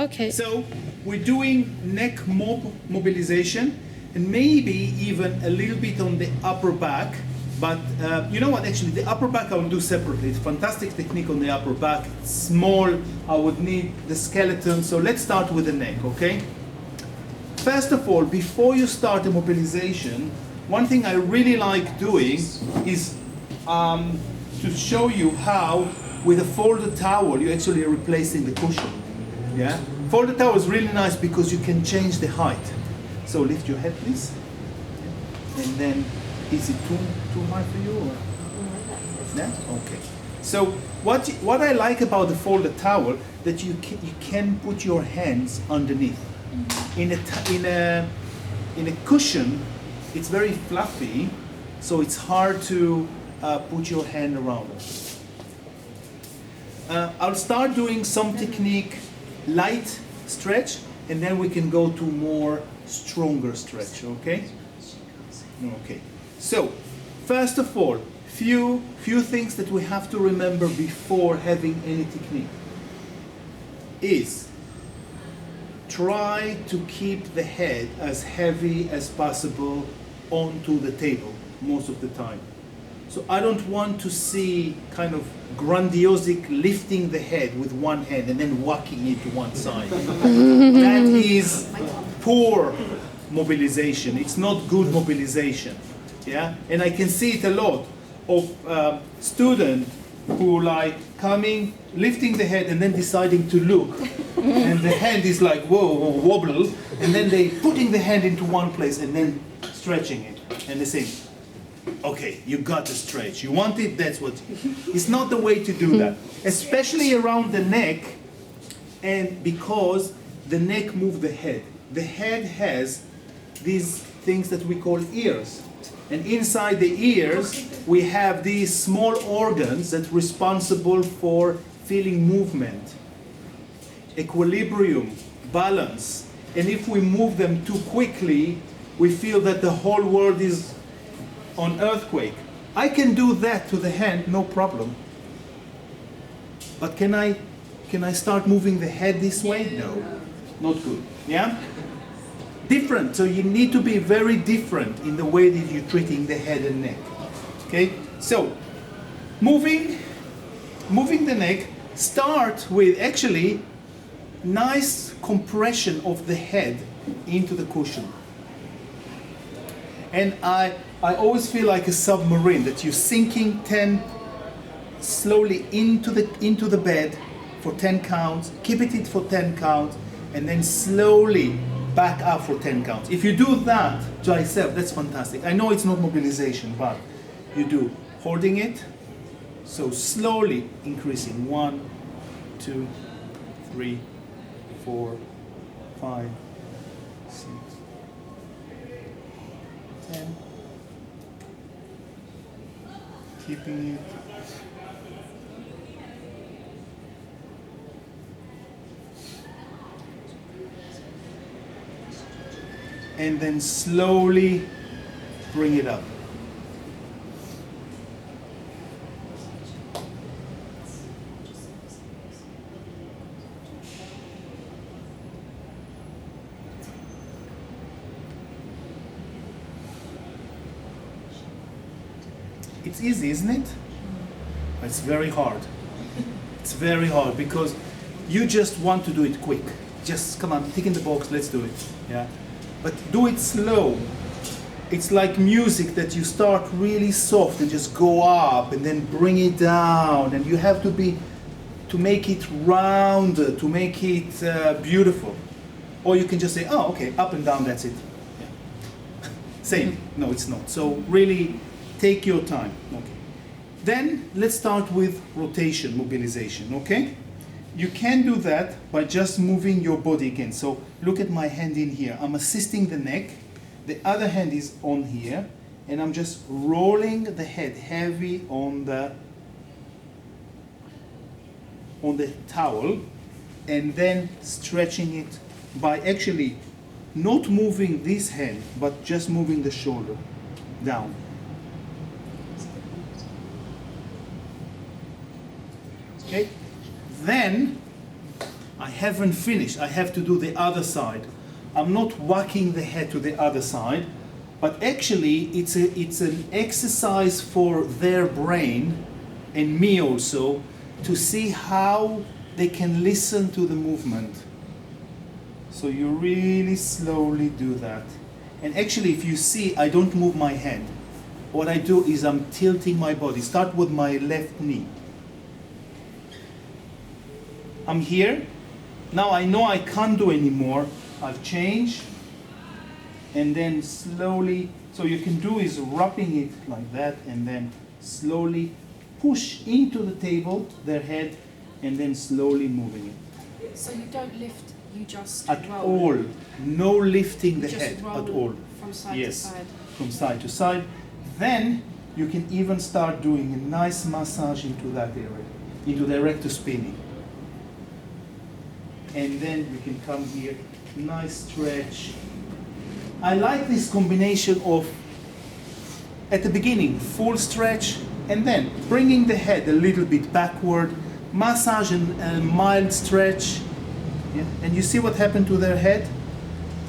Okay. So we're doing neck mobilization and maybe even a little bit on the upper back. But you know what, actually the upper back I will do separately. It's a fantastic technique on the upper back. It's small, I would need the skeleton. So let's start with the neck, okay? First of all, before you start the mobilization, one thing I really like doing is to show you how with a folded towel you're actually replacing the cushion. Yeah? Folded towel is really nice because you can change the height. So lift your head please. And then, is it too high for you? Or? Yeah? Okay. So what I like about the folded towel, that you can put your hands underneath. In a cushion, it's very fluffy, so it's hard to put your hand around it. I'll start doing some technique, light stretch, and then we can go to more stronger stretch, okay? Okay. So, first of all, few things that we have to remember before having any technique is try to keep the head as heavy as possible onto the table most of the time. So I don't want to see kind of grandiosic lifting the head with one hand and then whacking it to one side. That is poor mobilization. It's not good mobilization. Yeah, and I can see it a lot of students who like coming, lifting the head and then deciding to look. And the hand is like, whoa, wobble. And then they putting the hand into one place and then stretching it. And they say, okay, you got to stretch. You want it, that's what. It's not the way to do that. Especially around the neck, and because the neck moves the head. The head has these things that we call ears. And inside the ears, we have these small organs that are responsible for feeling movement, equilibrium, balance. And if we move them too quickly, we feel that the whole world is on earthquake. I can do that to the hand, no problem. But can I start moving the head this way? No, not good. Yeah? Different, so you need to be very different in the way that you're treating the head and neck. Okay, so moving the neck, start with actually nice compression of the head into the cushion. And I always feel like a submarine, that you're sinking 10 slowly into the bed for 10 counts, keep it for 10 counts, and then slowly back up for 10 counts. If you do that to yourself, that's fantastic. I know it's not mobilization, but you do. Holding it, so slowly increasing. 1, 2, 3, 4, 5, 6, 10. Keeping it. And then slowly bring it up. It's easy, isn't it? It's very hard. It's very hard because you just want to do it quick. Just come on, tick in the box, let's do it. Yeah. But do it slow. It's like music that you start really soft and just go up and then bring it down, and you have to make it rounded, to make it beautiful. Or you can just say, oh, okay, up and down, that's it. Yeah. Same. No, it's not. So really take your time. Okay. Then let's start with rotation, mobilization, okay? You can do that by just moving your body again. So look at my hand in here. I'm assisting the neck. The other hand is on here. And I'm just rolling the head heavy on the towel. And then stretching it by actually not moving this hand, but just moving the shoulder down. Okay? Then I haven't finished. I have to do the other side. I'm not whacking the head to the other side, but actually it's an exercise for their brain and me also to see how they can listen to the movement. So you really slowly do that. And actually, if you see, I don't move my hand. What I do is I'm tilting my body. Start with my left knee. I'm here. Now I know I can't do anymore. I've changed. And then slowly, so you can do is wrapping it like that and then slowly push into the table, their head, and then slowly moving it. So you don't lift, you just At roll. all. No lifting the Just head roll at all. from side Yes. to side. From side to side. Then you can even start doing a nice massage into that area, into the rectus spinning. And then you can come here, nice stretch. I like this combination of, at the beginning, full stretch, and then bringing the head a little bit backward, massage and a mild stretch. Yeah? And you see what happened to their head?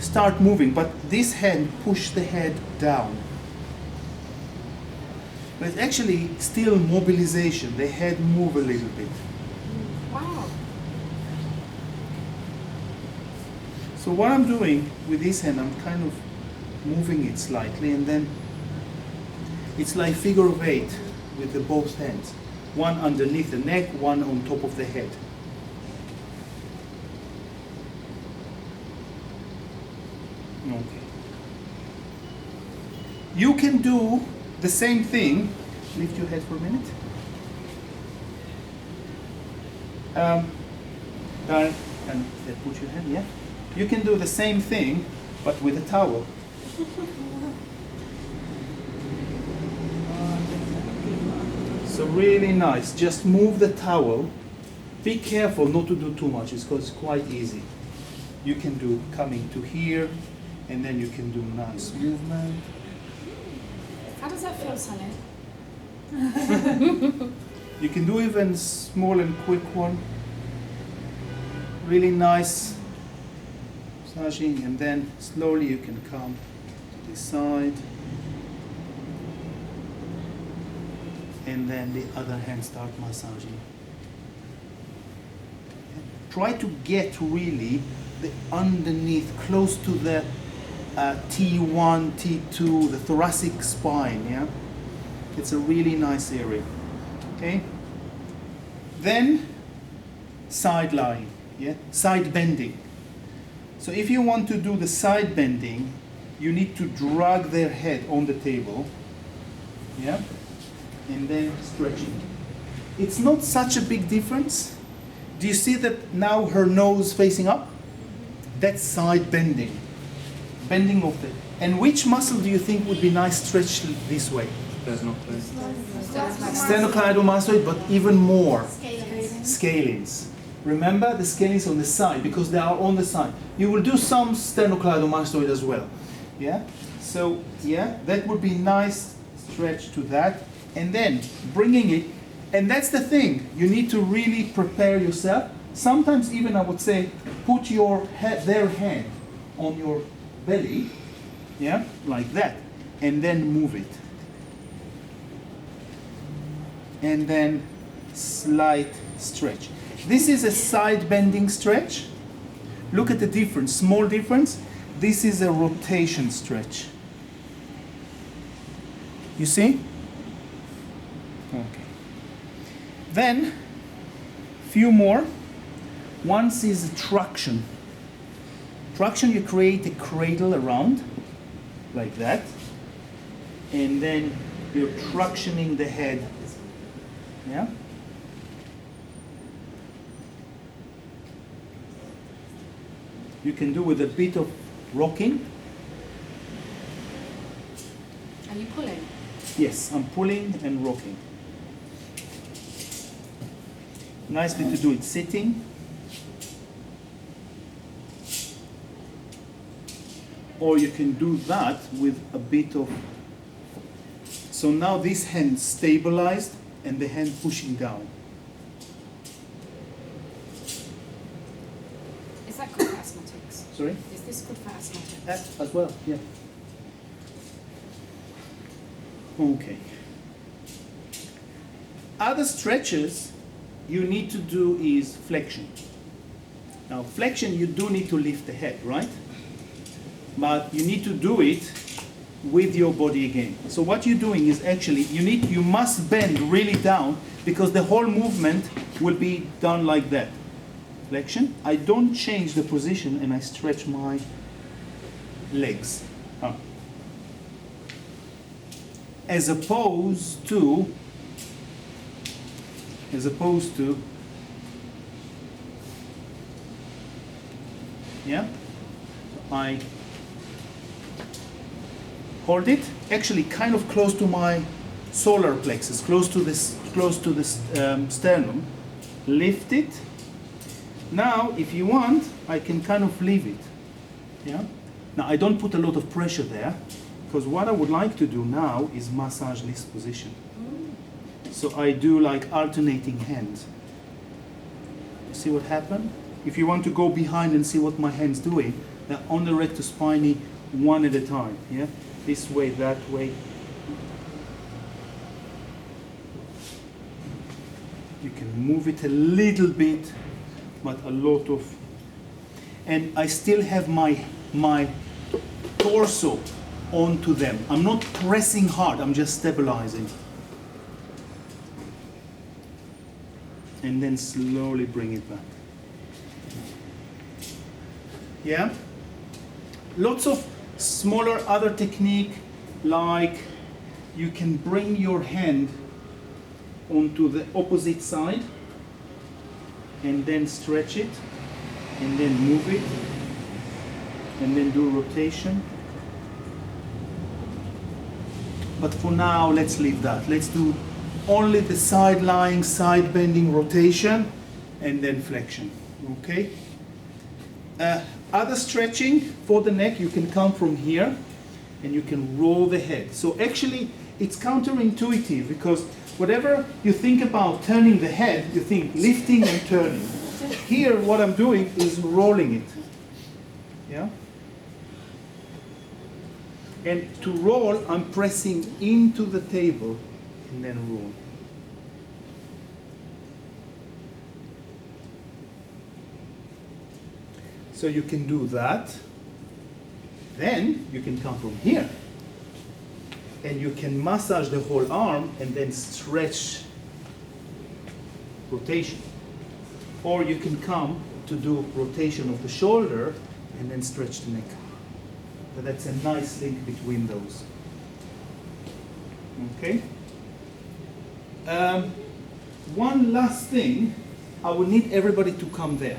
Start moving, but this hand push the head down. But it's actually still mobilization. The head move a little bit. Wow. So what I'm doing with this hand, I'm kind of moving it slightly, and then it's like figure of 8 with the both hands. One underneath the neck, one on top of the head. Okay. You can do the same thing. Lift your head for a minute. And put your hand, yeah. You can do the same thing, but with a towel. So really nice. Just move the towel. Be careful not to do too much, because it's quite easy. You can do coming to here, and then you can do nice movement. How does that feel, Saleh? You can do even small and quick one. Really nice massaging, and then slowly you can come to this side. And then the other hand start massaging. Try to get really the underneath, close to the T1, T2, the thoracic spine, yeah? It's a really nice area, okay? Then, side lying, yeah? Side bending. So if you want to do the side bending, you need to drag their head on the table, yeah? And then stretching. It's not such a big difference. Do you see that now her nose facing up? That's side bending. Bending of the. And which muscle do you think would be nice stretched this way? Sternocleidomastoid, but even more. Scalenes. Remember the scalenes on the side, because they are on the side. You will do some sternocleidomastoid as well. Yeah? So, yeah, that would be nice stretch to that. And then bringing it, and that's the thing, you need to really prepare yourself. Sometimes even I would say, put your their hand on your belly, yeah, like that, and then move it. And then slight stretch. This is a side bending stretch. Look at the difference, small difference. This is a rotation stretch. You see? Okay. Then, few more. Once is traction. Traction, you create a cradle around, like that, and then you're tractioning the head. Yeah? You can do with a bit of rocking. Are you pulling? Yes, I'm pulling and rocking. Nicely to do it sitting. Or you can do that with a bit of. So now this hand stabilized and the hand pushing down. asthmatics? Sorry? Is this good for asthmatics? As well, yeah. Okay. Other stretches you need to do is flexion. Now, flexion, you do need to lift the head, right? But you need to do it with your body again. So what you're doing is actually, you must bend really down because the whole movement will be done like that. Flexion. I don't change the position and I stretch my legs up. As opposed to, yeah, so I hold it actually kind of close to my solar plexus, close to this sternum. Lift it. Now, if you want, I can kind of leave it. Yeah. Now, I don't put a lot of pressure there, because what I would like to do now is massage this position. So I do like alternating hands. You see what happened? If you want to go behind and see what my hand's doing, they're on the rectus spinae one at a time. Yeah, this way, that way. You can move it a little bit, but a lot of, and I still have my torso onto them. I'm not pressing hard, I'm just stabilizing. And then slowly bring it back. Yeah? Lots of smaller other technique, like you can bring your hand onto the opposite side and then stretch it and then move it and then do rotation. But for now, let's leave that. Let's do only the side lying, side bending rotation and then flexion. Okay? Other stretching for the neck, you can come from here and you can roll the head. So actually, it's counterintuitive because whatever you think about turning the head, you think lifting and turning. Here, what I'm doing is rolling it. Yeah? And to roll, I'm pressing into the table and then roll. So you can do that. Then you can come from here. And you can massage the whole arm and then stretch rotation. Or you can come to do rotation of the shoulder and then stretch the neck. So that's a nice link between those. Okay? One last thing, I will need everybody to come there.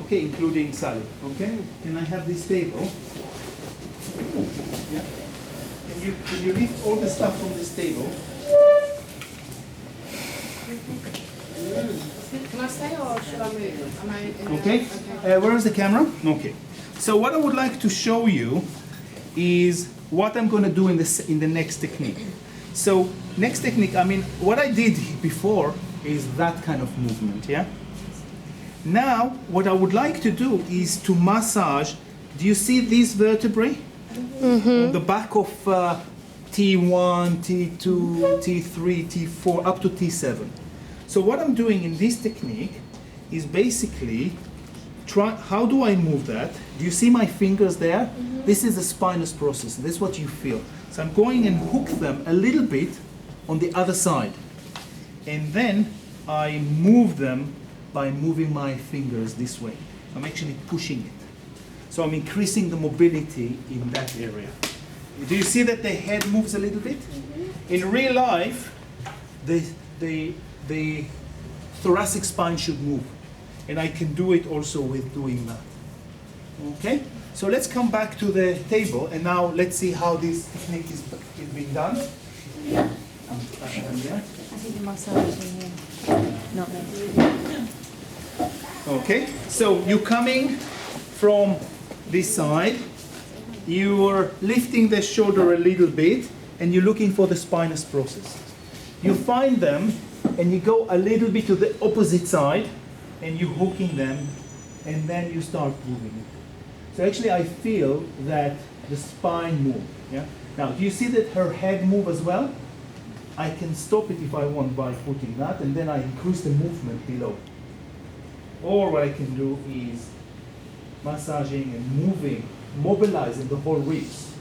Okay, including Sally. Okay? Can I have this table? Yeah. Can you lift all the stuff from this table? Can I stay or should I move? Am I in Okay. Where is the camera? Okay. So what I would like to show you is what I'm going to do in the next technique. So next technique, I mean, what I did before is that kind of movement, yeah? Now, what I would like to do is to massage. Do you see these vertebrae? On the back of T1, T2, T3, T4, up to T7. So what I'm doing in this technique is basically how do I move that? Do you see my fingers there? This is the spinous process. This is what you feel. So I'm going and hook them a little bit on the other side. And then I move them by moving my fingers this way. I'm actually pushing it. So I'm increasing the mobility in that area. Do you see that the head moves a little bit? In real life, the thoracic spine should move. And I can do it also with doing that. Okay? So let's come back to the table, and now let's see how this technique is being done. Yeah. I think the massage in here. Not me. Okay? So you're coming from this side, you are lifting the shoulder a little bit, and you're looking for the spinous process. You find them, and you go a little bit to the opposite side, and you're hooking them and then you start moving it. So actually I feel that the spine move. Yeah? Now, do you see that her head move as well? I can stop it if I want by putting that, and then I increase the movement below. Or what I can do is massaging and moving, mobilizing the whole ribs,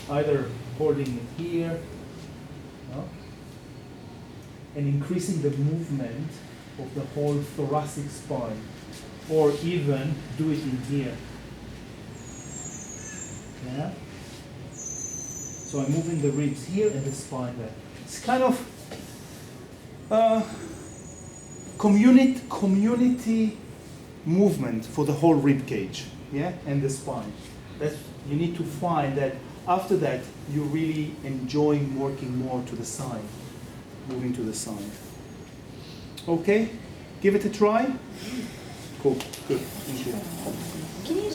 either holding it here, no? And increasing the movement of the whole thoracic spine, or even do it in here. Yeah? So I'm moving the ribs here and the spine there. It's kind of community movement for the whole rib cage, yeah, and the spine. That's, you need to find that after that you're really enjoying working more to the side, moving to the side. Okay, give it a try. Cool, good, thank you. Can you